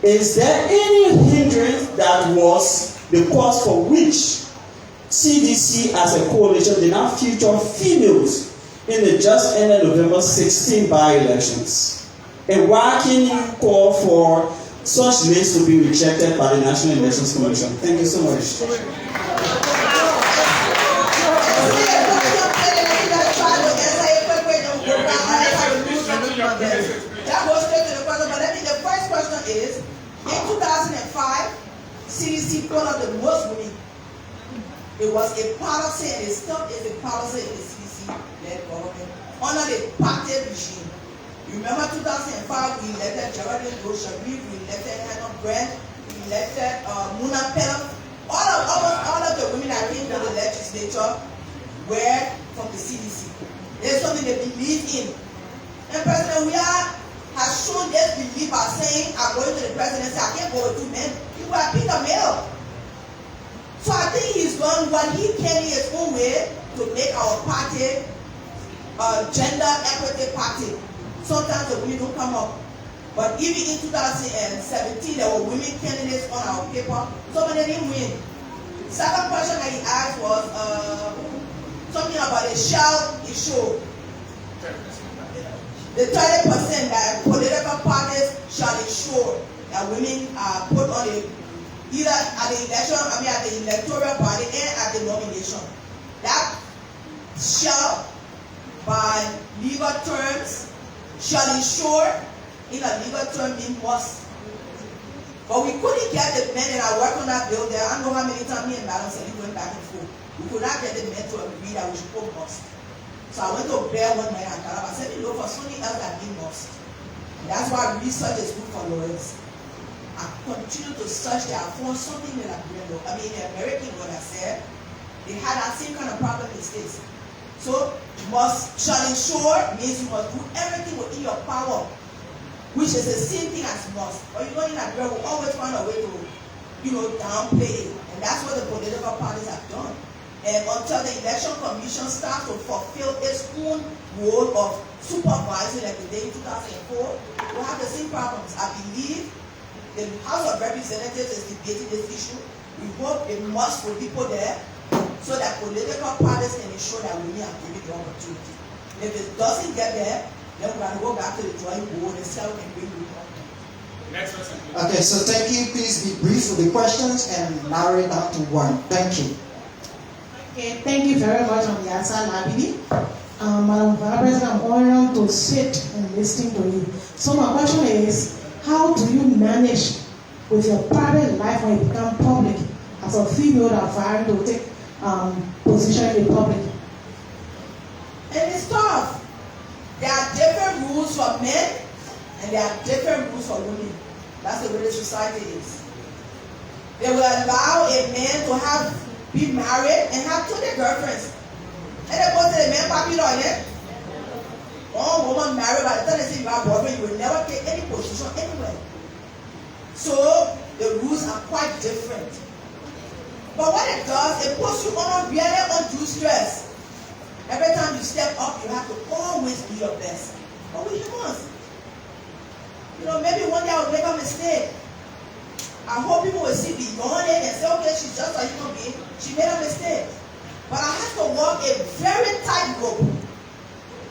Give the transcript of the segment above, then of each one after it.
is there any hindrance that was the cause for which CDC as a coalition did not feature females in the just ended November 16 by-elections? And why can you call for such lists to be rejected by the National Elections Commission? Thank you so much. That goes straight to the question, but I think the first question is, in 2005, CDC put up the most women. It was a policy, and it still is a policy in the CDC-led government under the party regime. You remember 2005, we elected Geraldine Roche-Sharif, we elected Hannah Brent, we elected Muna Pelham. All of the women that came to the legislature were from the CDC. There's something they believe in. And President Weah has shown this belief by saying, I'm going to the presidency, I can't go with two men. He will pick a male. So I think he's done what he can in his own way to make our party a gender equity party. Sometimes the women don't come up. But even in 2017, there were women candidates on our paper. So many didn't win. Second question that he asked was something about the shall issue. The 30% that political parties shall ensure that women are put on either at the election, at the electoral body and at the nomination. That shall, by legal terms, shall ensure, in a legal term, mean must. But we couldn't get the men that are working on that bill there. I don't know how many times me and Madam Sylla went back and forth. We could not get the men to agree that we should put must. So I went to bear one man and Calab. I said, you know, for something else that we must. And that's why research is good for lawyers. I continue to search there. I found something that the American lawyer said, they had that same kind of problem in the States. So, shall ensure means you must do everything within your power, which is the same thing as must. But you know, in Nigeria, we always find a way to, downplay it. And that's what the political parties have done. And until the election commission starts to fulfill its own role of supervising like they did in 2004, we'll have the same problems. I believe the House of Representatives is debating this issue. We hope it must will be put there so that political parties can ensure that women are given the opportunity. If it doesn't get there, then we're going to go back to the drawing board and see how we can bring it up. Next question. Okay, so thank you. Please be brief with the questions and narrow it down to one. Thank you. Okay, thank you very much on the answer, Nabili. Madam Vice President, I'm honored to sit and listen to you. So my question is, how do you manage with your private life when you become public as a female that vying to take position in the public? And it's tough. There are different rules for men and there are different rules for women. That's the way the society is. They will allow a man to be married and have 20 girlfriends. And they go to the man popular, yeah? One woman married, by the time they say you have a boyfriend, you will never take any position anywhere. So the rules are quite different. But what it does, it puts you on really undue stress. Every time you step up, you have to always do your best. But we humans, maybe one day I will make a mistake. I hope people will see beyond it and say, okay, she's just a human being. She made a mistake. But I have to walk a very tight rope.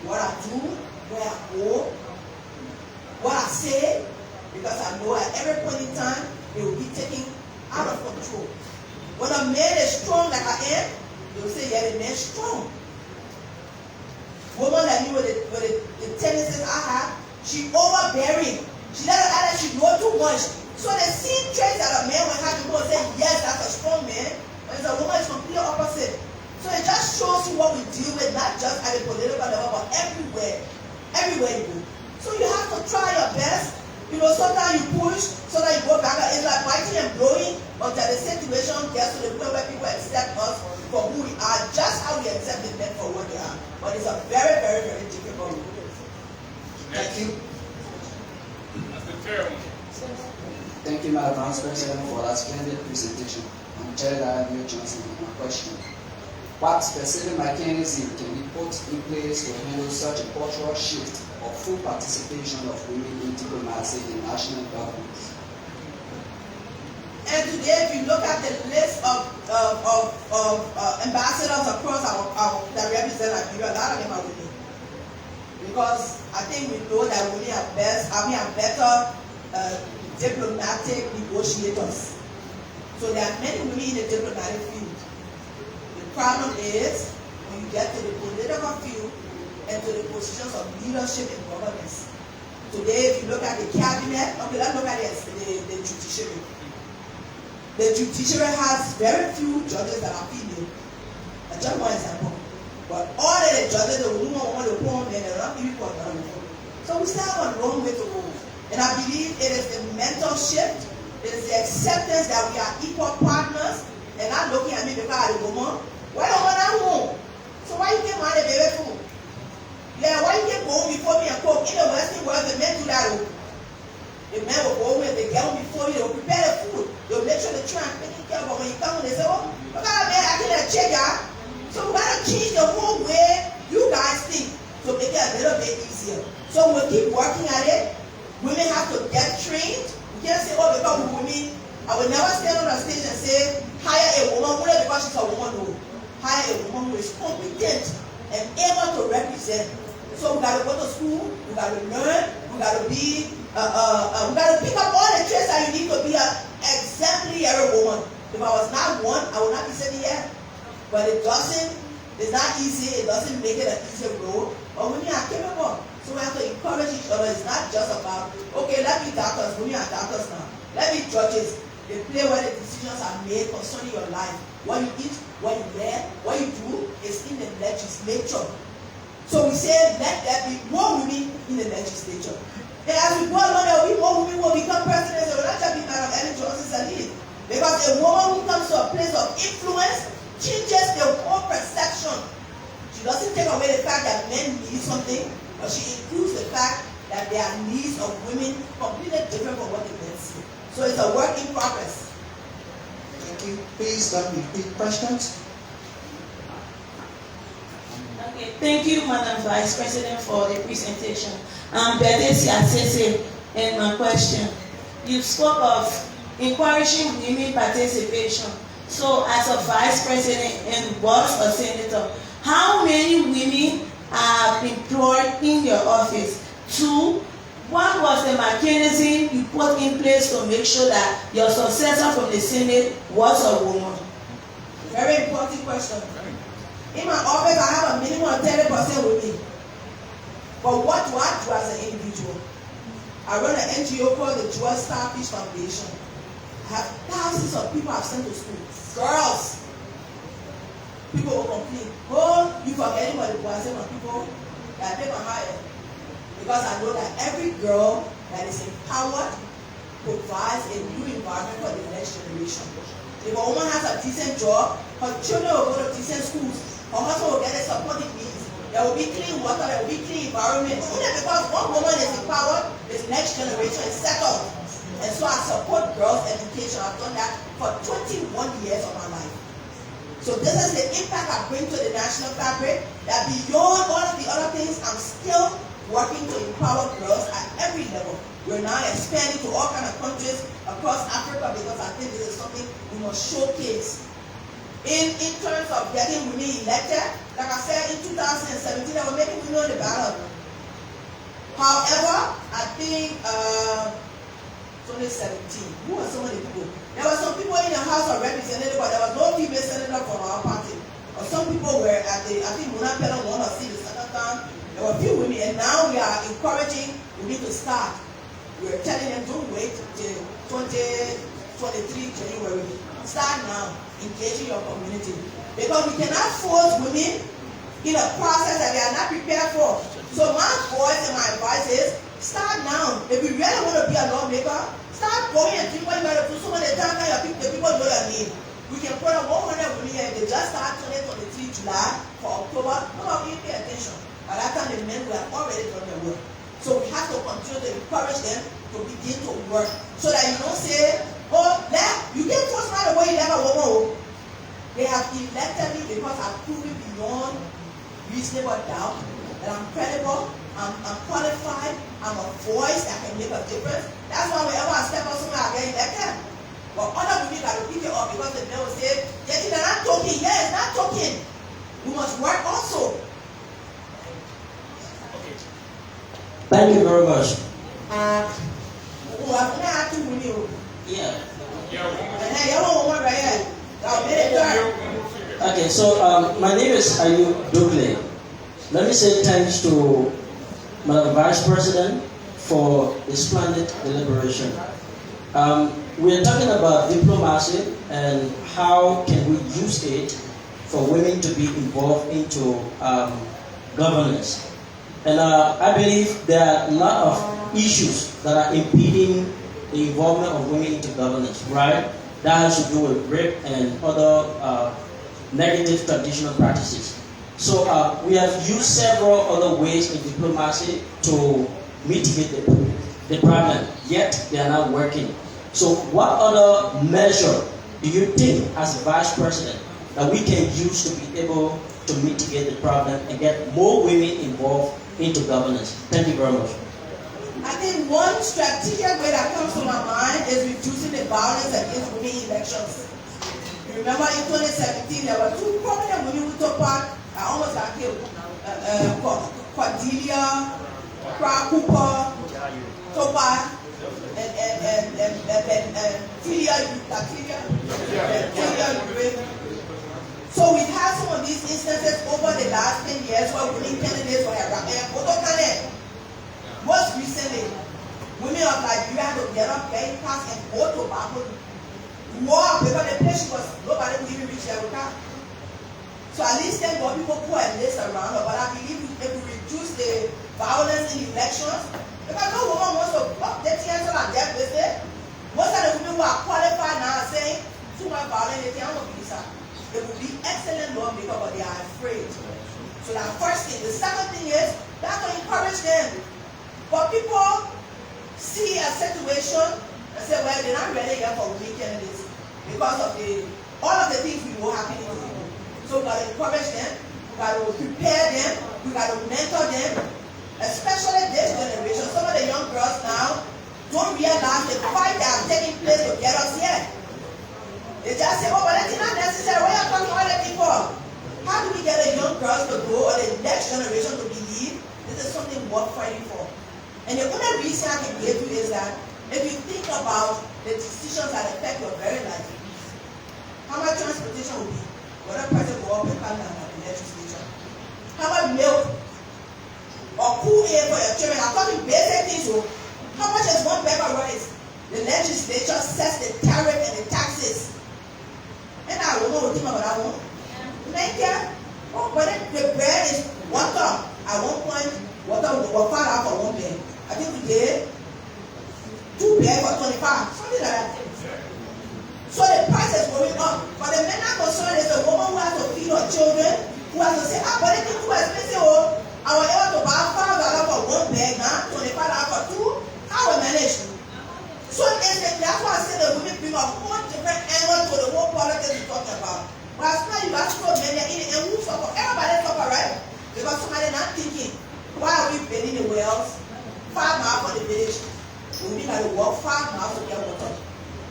What I do, where I go, what I say, because I know at every point in time, it will be taken out of control. When a man is strong like I am, they will say, yeah, the man's strong. Woman like me with the tendencies I have, she overbearing. She doesn't act like she knows too much. So the same traits that a man will have, people will say, yes, that's a strong man. But a woman is completely opposite. So it just shows you what we deal with, not just at a political level, but everywhere. Everywhere you go. So you have to try your best. Sometimes you push, sometimes you go back. It's like fighting and blowing until the situation gets to the point where people accept us for who we are, just how we accept the men for what they are. But it's a very, very, very difficult road. Thank you. That's the third one. Thank you, Madam Vice President, for that splendid presentation. I'm Jedediah Johnson with my question. What specific mechanism can be put in place to handle such a cultural shift of full participation of women in diplomacy in national governments? And today, if you look at the list of ambassadors across that represent Nigeria, a lot of them are women. Because I think we know that women are better diplomatic negotiators. So there are many women in the diplomatic field. The problem is when you get to the political field and to the positions of leadership in governance. Today, if you look at the cabinet, okay, let's look at the judiciary. The judiciary has very few judges that are female. Just one example. But all of the judges, the women want to go and they're not even for them. So we still have a long way to go. And I believe it is the mental shift, it is the acceptance that we are equal partners, and not looking at me because I'm a woman. Why don't I home? So why you get mad at baby food? Yeah, why you get home before me and cook? In the Western world, the men do that. The men will go home and they get home before you, they will prepare the food. They'll make sure the trunk taking care of it. When you come home, they say, oh, look at that man, I can check out. So we gotta change the whole way you guys think to make it a little bit easier. So we'll keep working at it. Women have to get trained. We can't say, oh, because we're women. I will never stand on a stage and say, hire a woman only because she's a woman. No. Hire a woman who is competent and able to represent. So we gotta go to school, we gotta learn, we gotta be we gotta pick up all the traits that you need to be an exemplary woman. If I was not one, I would not be sitting here. But it's not easy, it doesn't make it an easy road. But women are capable. So we have to encourage each other. It's not just about, okay, let me doctors, women are doctors now. Let me judges. They play where the decisions are made concerning your life. What you eat, what you wear, what you do is in the legislature. So we say, let there be more women in the legislature. And as we go along, there will be more women who will become presidents. They will not just be Madam Ellen Johnson lead. Because a woman who comes to a place of influence changes the whole perception. She doesn't take away the fact that men need something, but she includes the fact that there are needs of women completely different from what the men see. So it's a work in progress. Thank you. Please let me repeat questions. Okay, thank you, Madam Vice President, for the presentation. Bedesi Asese, and my question. You spoke of encouraging women participation. So, as a Vice President and was a Senator, how many women are employed in your office? 2, what was the mechanism you put in place to make sure that your successor from the Senate was a woman? Very important question. In my office, I have a minimum of 30% women. But what do I do as an individual? I run an NGO called the Joel Starfish Foundation. I have thousands of people I've sent to school. Girls. People will complain. Oh, you forgetting what it was. I say, my people, I pay my higher. Because I know that every girl that is empowered provides a new environment for the next generation. If a woman has a decent job, her children will go to decent schools. Her husband will get a supporting needs. There will be clean water, there will be clean environment. Only because one woman is empowered, this next generation is settled. And so I support girls' education. I've done that for 21 years of my life. So this is the impact I bring to the national fabric, that beyond all of the other things, I'm still working to empower girls at every level. We're now expanding to all kinds of countries across Africa because I think this is something we must showcase. In terms of getting women elected, like I said, in 2017, they were making women on the ballot. However, I think 2017, who were some of the people? There were some people in the House of Representatives, but there was no female senator from our party. Or some people were at the, I think Mona Pellon won a seat the second time. There were a few women, and now we are encouraging women to start. We're telling them, don't wait till 2023 January. Start now, engaging your community. Because we cannot force women in a process that they are not prepared for. So my voice and my advice is, start now. If you really want to be a lawmaker, start going and do what you got to do. So when the time that the people know your name, we can put a 100 women here. They just start 2023 July for October. Nobody pay attention. By that time, the men will have already done their work. So we have to continue to encourage them to begin to work. So that you don't say, oh, you can't force me the way you never woman. They have elected me because I've proven beyond reasonable doubt that I'm credible, I'm qualified, I'm a voice that can make a difference. That's why whenever I step out somewhere, I get elected. But other women got to pick it up because the men will say, they're not talking. Yes, not talking. We must work also. Okay. Thank you very much. Oh, I'm going to have two women. Yeah. Yeah, And then you don't want right here. I'll make it turn. Okay, so my name is Ayu Dugle. Let me say thanks to Madam Vice President for the splendid deliberation. We are talking about diplomacy and how can we use it for women to be involved into governance. And I believe there are a lot of issues that are impeding the involvement of women into governance, right? That has to do with rape and other negative traditional practices. So we have used several other ways in diplomacy to mitigate the problem, yet they are not working. So what other measure do you think as Vice President that we can use to be able to mitigate the problem and get more women involved into governance? Thank you very much. I think one strategic way that comes to my mind is reducing the violence against women in elections. You remember in 2017, there were two prominent women who took part. I almost got killed. Cordelia, Cooper, Topa, and Sylla. So we've had some of these instances over the last 10 years where women candidates were elected. Most recently, women of Nigeria had to get up, get past and go to Baku. More because the place was nobody would even reach their car. So at least then more people put a list around her, but I believe if we reduce the violence in elections, because no woman wants to put their chance on their business. Most of the women who are qualified now are saying too much violence, they can't be this. It would be excellent lawmakers, but they are afraid. So that first thing. The second thing is that to encourage them. But people see a situation and say, well, they're not ready yet for women candidates because of all of the things we know happening to them. So we got to encourage them, we got to prepare them, we got to mentor them, especially this generation. Some of the young girls now don't realize the fight that are taking place to get us here. They just say, oh, but that's not necessary. What are you talking all that for? How do we get the young girls to grow or the next generation to believe this is something worth fighting for? And the only reason I can give you is that if you think about the decisions that affect your very life, how much transportation will be? Whether a person go up and come down at the legislature. How much milk or cool air for your children? I'm talking basic things. So how much is one bag of rice? The legislature sets the tariff and the taxes. And I don't know what you think about that one. Oh, but the bread is water. At one point, water was far out for one bag. I think today, 2 bags for 25, something like that. So the price is going up. But the men are concerned is the woman who has to feed her children, who has to say, but it is too expensive. Oh, I was able to buy $5 for one bag now, $25 for two. How will manage? So that's why I said the women bring a whole different angle to the whole politics we're talking about. But as far as you got so many in it, and who suffer? Everybody suffer, right? Because somebody not thinking, why are we building the wells 5 miles from the village? We got to walk 5 miles to get water.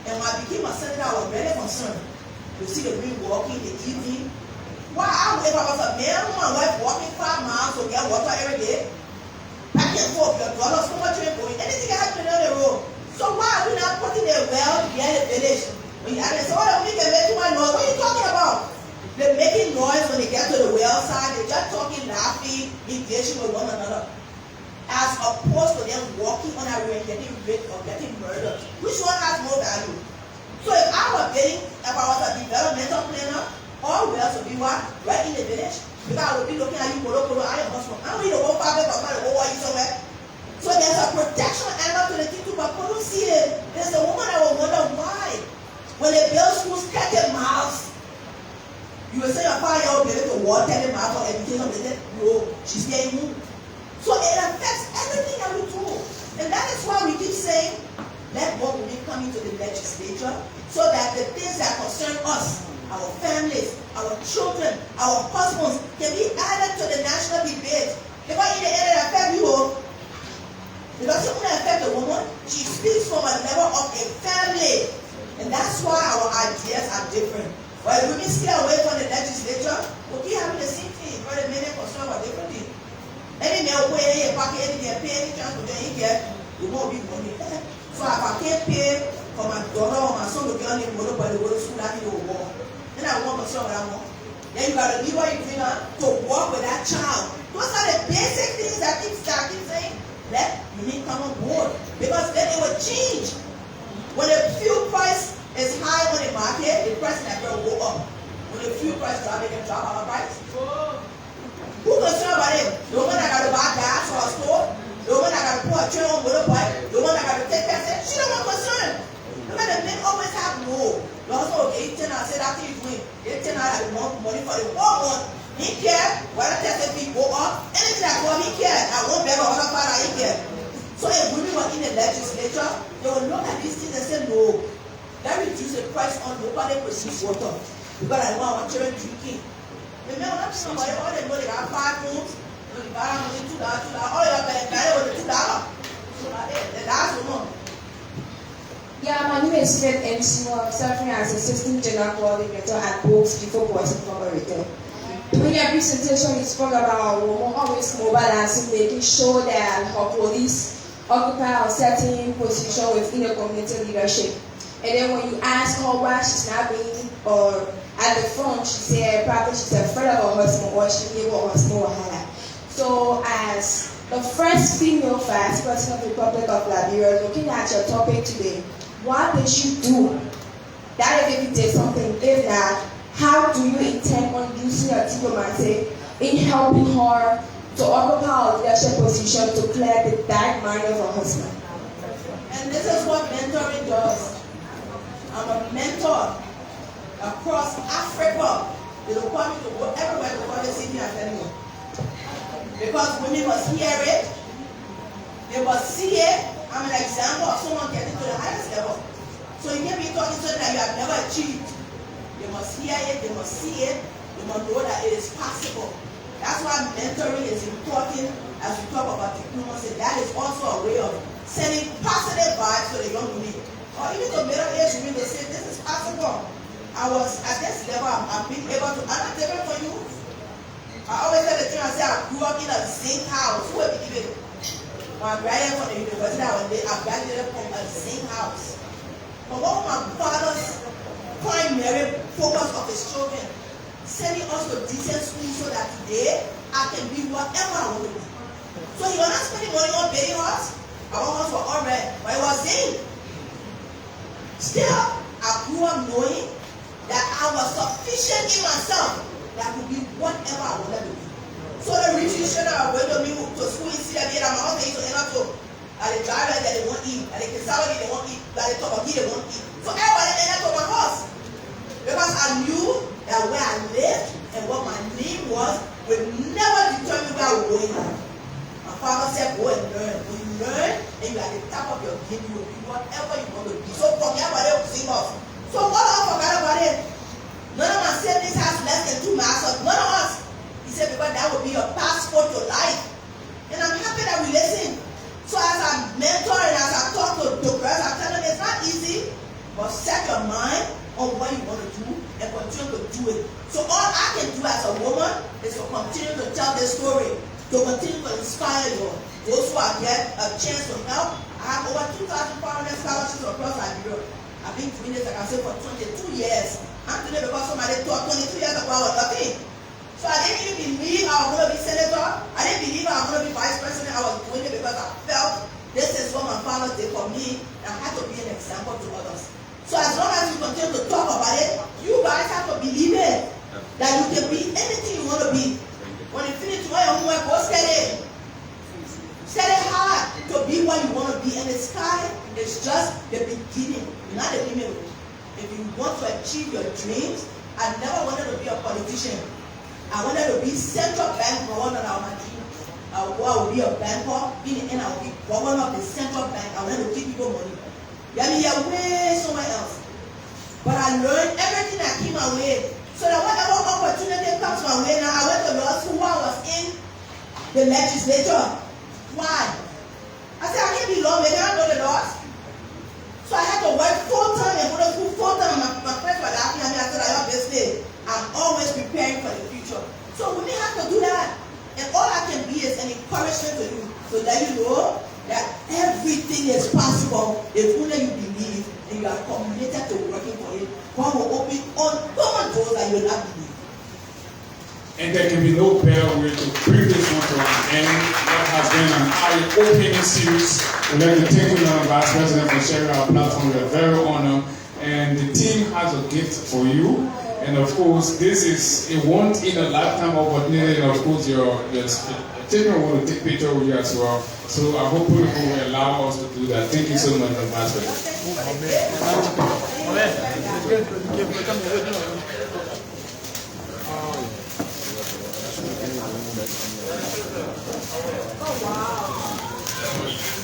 And when I became a senator, I was very concerned to see the women walking in the evening. Why? If I was a man or my wife walking 5 miles to get water every day, back and forth, your daughter, so much you're going, anything can happen on the road. So why are we not putting a well to get the village? And they say, oh, we can make too much noise. What are you talking about? They're making noise when they get to the well side. They're just talking, laughing, engaging with one another. As opposed to them walking on a road and getting raped or getting murdered. Which one has more value? So if I was a developmental planner, all wells would be what? Right in the village. Because I would be looking at you, I am husband. I don't need to go 5 minutes or go while you somewhere. So there's a protection angle to the thing too, but people don't see it. There's a woman that will wonder why. When they build schools 30 miles, you will say your 5-year-old baby to walk 30 miles for education. No, she's getting moved. So it affects everything that we do. And that is why we keep saying, let more women come into the legislature so that the things that concern us, our families, our children, our husbands, can be added to the national debate. Because in the end, it affects you. Because it won't affect the woman. She speaks from a level of a family. And that's that's why our ideas are different. But if we can stay away from the legislature, we'll keep having the same thing, but the minute concern about different things. Any way, pocket, any pay, any transportation, you won't be money. So if I can't pay for my daughter or my son to get on the motor, but they go to school, I need to walk. Then I want concern what I want. Then you gotta leave what you're doing to walk with that child. Those are the basic things that keep saying, let me come on board. Because then it will change. When the fuel price is high on the market, the price never will go up. When the fuel price drop, they can drop our price. Who concerned about it? The woman that got to buy gas for a store, the woman that got to put a train on motorbike, the woman that got to take person, she don't want concern. Remember, the men always have no. You also, okay, I said after you doing, they tell her that they want money for the whole month. He care whether tested fee go up, anything that go up, he care. I won't beg or other father, he care. So if women were in the legislature, they will look at these things and say, no, that reduce the price on nobody produce water. Because I want our children drinking. Remember, I'm somebody, all they know they got 5 rooms, they got only $2, all your bank, with $2. So the last one. Yeah, my name is Fred MC. I'm serving as Assistant General Coordinator at Books before Boys Incorporated. During your presentation, you spoke about women always mobilizing, making sure that her police occupy a certain position within the community leadership. And then when you ask her why she's not being or at the front, she said probably she's afraid of her husband or she knew her husband or her. So as the first female vice president of the Republic of Liberia, looking at your topic today, what did you do? That if you did something, if not, how do you intend on using your diplomacy in helping her to occupy a leadership position to clear the dark mind of her husband? And this is what mentoring does. I'm a mentor across Africa. They require me to go everywhere to call the city and tell you. Because women must hear it, they must see it. I'm an example of someone getting to the highest level. So you can't be talking something that you have never achieved. They must hear it, they must see it, they must know that it is possible. That's why mentoring is important as we talk about diplomacy. That is also a way of sending positive vibes to the young women. Or even to middle-aged women to say, this is possible. I was at this level, I'm being able to, I'm not different from you. I always tell the children, I say I grew up in a zinc house. Who will be giving? When I graduated from the university, I graduated from a zinc house. But what was my father's primary focus of his children? Sending us to decent schools so that today I can be whatever I want to be. So he was not spending money on bathing us. Our house were all red, but it was zinc. Still, I grew up knowing that I was sufficient in myself that I could be whatever I wanted to be. So the rich children are going to me to school in Sylla, and my mom used to enter to at the driver that they won't eat, at the cassava they won't eat, at the tobacco they won't eat. So everybody entered to my house. Because I knew that where I lived and what my name was would never determine where I was going. My father said, go and learn. When you learn and you're at the top of your game, you will be whatever you want to be. So forget about it, sing off. So what I forgot about it? None of my siblings has less than 2 masters. None of us. He said, because that would be your passport to life. And I'm happy that we listen. So as I mentor and as I talk to girls, I tell them it's not easy, but set your mind on what you want to do and continue to do it. So all I can do as a woman is to continue to tell this story, to continue to inspire you. Those who I get a chance to help. I have over 2,500 scholarships across Liberia. I've been doing this, like I said, for 22 years. I'm doing it because somebody taught 22 years ago I was nothing. So I didn't even believe I was going to be senator. I didn't believe I was going to be vice president. I was doing it because I felt this is what my father did for me, and I had to be an example to others. So as long as you continue to talk about it, you guys have to believe it, that you can be anything you want to be. When you finish doing your homework, go study. Study hard to be what you want to be, and the sky is just the beginning, not the limit. If you want to achieve your dreams, I never wanted to be a politician. I wanted to be central bank governor of my dream. I would be a banker, in the end I would be governor of the central bank. I wanted to give people money. Then you're way somewhere else. But I learned everything that came my way. So that whatever opportunity comes my way now, I went to law school while I was in the legislature. Why? I said I can't be lawmaker, I don't know the laws. So I had to work full time and go to school full time. I'm always preparing for the future. So we may have to do that. And all I can be is an encouragement to you to let you know that everything is possible if only you believe and you are committed to working for it. God will open uncommon doors that you will not believe. And there can be no better way to bring this one to an end. What has been an eye-opening series. We'd like to thank you, Madam Vice President, for sharing our platform. We are very honored. And the team has a gift for you. And of course, this is a once-in-a-lifetime opportunity. And of course, your children want to take picture with you as well. So I hope people will allow us to do that. Thank you so much, Madam Vice President. Oh, wow.